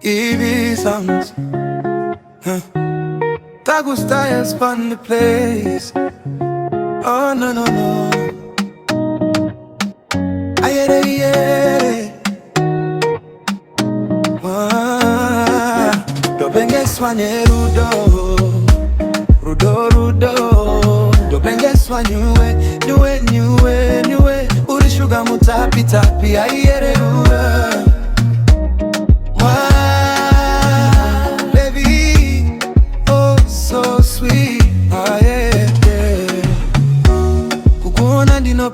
EV songs, Tagu styles fun the place. Oh no no no, ayere yere. Dobenge swanye rudo, rudo rudo. Dobenge swanyue, nyue nyue nyue. Uri sugar mutapi tapi ayere uwe.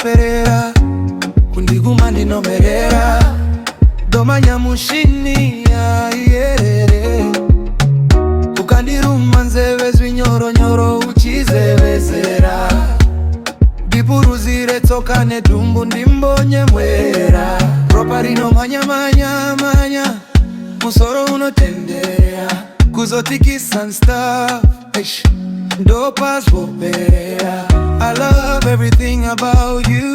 Perera, kundiguma ndino merera, domanya mushini ya iyerere. Ukandiruma nzeve zvinyoro nyoro uchizevezera. Dipuruzire tokane dumbu ndimbonye mwera. Proparino manya manya manya, musoro unotendera. Kuzotikisa and stuff, ndopas voperera. I love everything about you.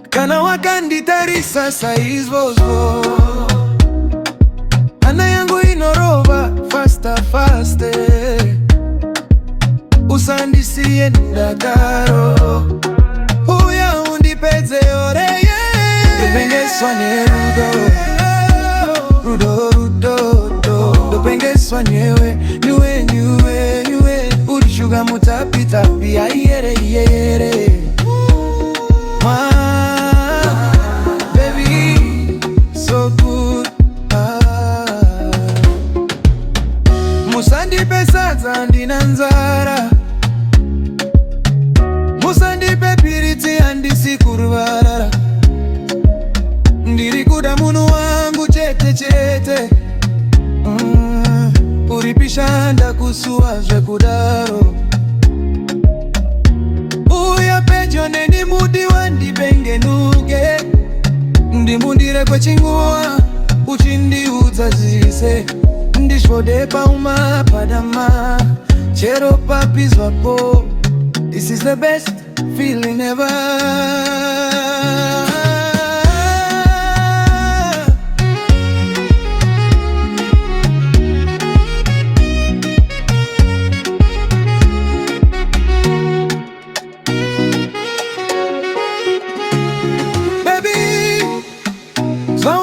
Kana wakanditarisa saizvozvo. Hana yangu inorova faster faster. Usandisiye ndakaro. Uya undipedze oreye. Dopengeswa nerudo, rudo rudo. Dopengeswa nyewe, nyue nyue nyue. Uri sugar mutapi tapi ayere yere. Baby, so good. Musandipe sadza ndina nzara. Musandipe piriti handisi kurvarara. Ndiri kuda munhu wangu chete chete. Uripisha ndakusuwa zvekudaro. Uya pedyo neni mudi wandipengenuke. Ndimundire kwechinguwa uchindiudza zvise. Ndishvode pauma padama, chero papizvapo. This is the best feeling ever.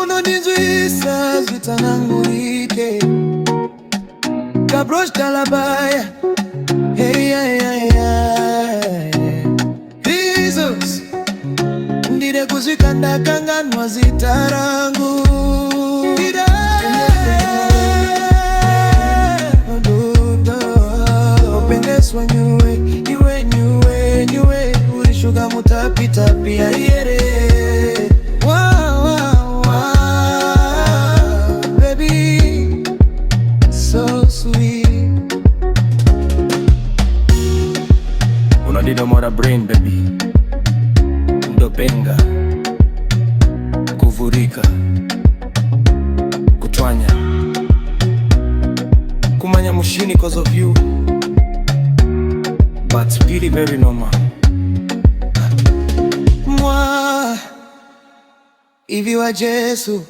Zvaunondinzwisa zvitanangurike. Kabrosh kalabaya. Hey hey hey hey. Jesus, ndire kuzvika ndakanganwa zita rangu. Dopengeswa nyue, nyue nyue nyue. Uri sugar mutapi tapi ayere. Unadino mora brain baby. Ndopenga kuvurika, kutwanya, kumanya mushini cause of you. But really very normal. Mwa, hivi wa Jesu